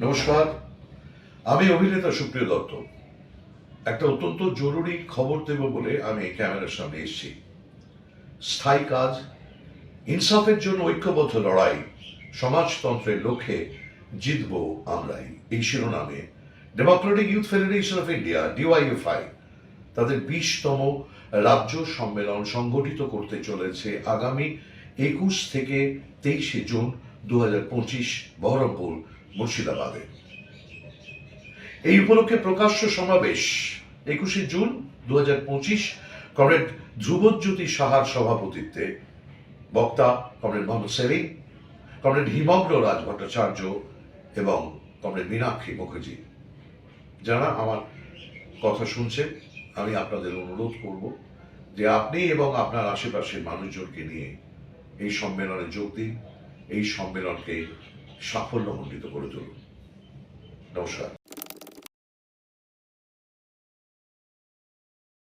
নমস্কার, আমি অভিনেতা সুপ্রিয় দত্ত। একটা অত্যন্ত জরুরি খবর দেব বলে আমি ক্যামেরার সামনে এসেছি। স্থায়ী কাজ, ইনসাফের জন্য ঐক্যবদ্ধ লড়াই, সমাজতন্ত্রের লক্ষ্যে জিতব আমরাই, এই শিরোনামে Democratic youth federation of India DYFI তাদের 20তম রাজ্য সম্মেলন সংগঠিত করতে চলেছে আগামী 21 থেকে 23 জুন 2025 বহরমপুর, মুর্শিদাবাদে। এই উপলক্ষে প্রকাশ্য সমাবেশ 21 জুন 2025 কমরেড ধ্রুবজ্যোতি সাহার সভাপতিত্বে বক্তা কমরেড মোহাম্মদ সেলিম, কমরেড হিমগ্র রাজ ভট্টাচার্য এবং কমরেড মীনাক্ষী মুখার্জি। যারা আমার কথা শুনছেন, আমি আপনাদের অনুরোধ করব যে আপনি এবং আপনার আশেপাশের মানুষজনকে নিয়ে এই সম্মেলনে যোগ দিন, এই সম্মেলনকে সাফল্যমণ্ডিত করে তুলুন। নমস্কার।